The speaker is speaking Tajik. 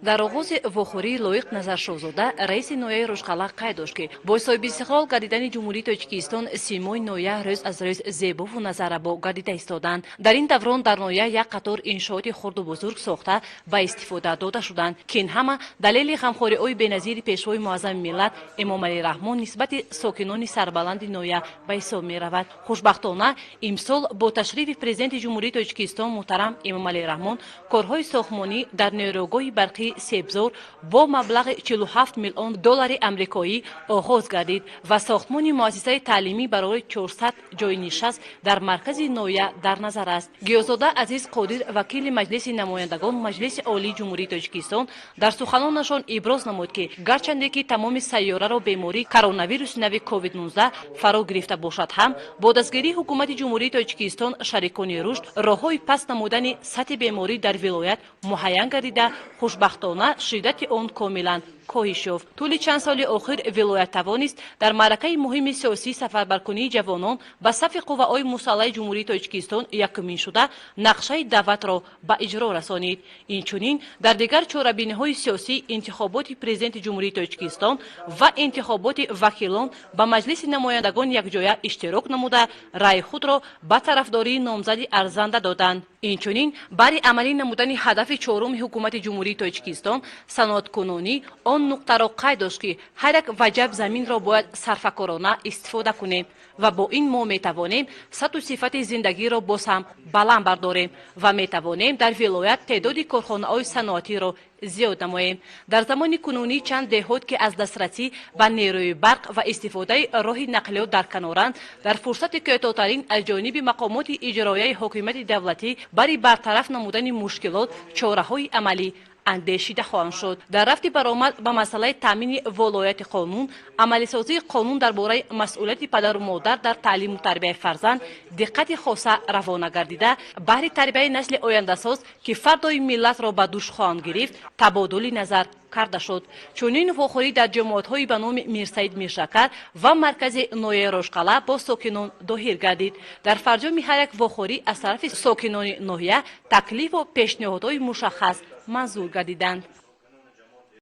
дар оғози вохӯрии лоиқ назаршозода раиси ноҳияи рӯжқалъа қайд дошт ки бо соҳиби истиқлол гардидани ҷумҳурии Тоҷикистон симои ноҳия рӯз аз рӯз зебову назарабо гардида истоданд. Дар ин даврон дар ноҳия як қатор иншооти хурду бузург сохта ба истифода дода шуданд ки ин ҳама далели ғамхориҳои беназири пешвои муаззами миллат Эмомалӣ Раҳмон нисбати сокинони сарбаланди ноҳия ба ҳисоб меравад. хушбахтона имсол бо ташрифи президенти ҷумҳурии Тоҷикистон муҳтарам Эмомалӣ Раҳмон корҳои сохтмонӣ дар нейрогоҳи барқи Себзор бо маблағи $47 миллион амрикоӣ оғоз гардид ва сохтмони муассисаи таълимӣ барои 400 ҷойи нишаст дар маркази ноҳия дар назар аст. Гиёзода Азиз Қодир, вакили Маҷлиси намояндагон Маҷлиси Олии Ҷумҳурии Тоҷикистон, дар суханонашон иброз намуд ки гарчанде ки тамоми сайёраро бемории коронавируси нави COVID-19 фаро гирифта бошад ҳам бо дастгирии ҳукумати Ҷумҳурии Тоҷикистон шарикони рушд роҳҳои паст намудани сатҳи беморӣ дар вилоят муҳайян гардида хушбахтона шиддати он комилан коҳиш ёфт. тӯли чанд соли охир вилоят тавонист дар маъракаи муҳими сиёсӣ сафарбаркунии ҷавонон ба сафи қувваҳои мусаллаҳи Ҷумҳурии Тоҷикистон якумин шуда нақшаи даъватро ба иҷро расонид. Инчунин дар дигар чорабиниҳои сиёсӣ интихоботи президенти Ҷумҳурии Тоҷикистон ва интихоботи вакилон ба Маҷлиси намояндагон якҷоя иштирок намуда раъи худро ба тарафдории номзади арзанда доданд. Инчунин бари амалӣ намудани ҳадафи чоруми ҳукумати Ҷумҳурии Тоҷикистон саноаткунонӣ он нуқтаро қайд дошт ки ҳар як ваҷаб заминро бояд сарфакорона истифода кунем ва бо ин мо метавонем сату сифати зиндагиро боз ҳам баланд бардорем ва метавонем дар вилоят теъдоди корхонаҳои саноатиро зиёд намоем. дар замони кунунӣ чанд деҳот ки аз дастрасӣ ба нерӯи барқ ва истифодаи роҳи нақлиёт дар каноранд, дар фурсати кӯтоҳтарин аз ҷониби мақомоти иҷроияи ҳокимияти давлатӣ бари бартараф намудани мушкилот чораҳои амалӣ андешида хоҳанд шуд. дар рафти баромад ба масъалаи таъмини волояти қонун, амалисозии қонун дар бораи масъулияти падару модар дар таълиму тарбияи фарзанд диққати хоса равона гардида, баҳри тарбияи насли ояндасоз ки фардои миллатро ба дӯш хоҳанд гирифт, табодули назар карда шуд. чунин вохӯрӣ дар ҷамоатҳои ба номи Мирсаид Миршакар ва маркази ноҳияи Рӯжқалъа бо сокинон доҳир гардид. дар фарҷоми ҳар як вохӯрӣ аз тарафи сокинони ноҳия таклифу пешниҳодҳои мушаххас манзур гардиданд.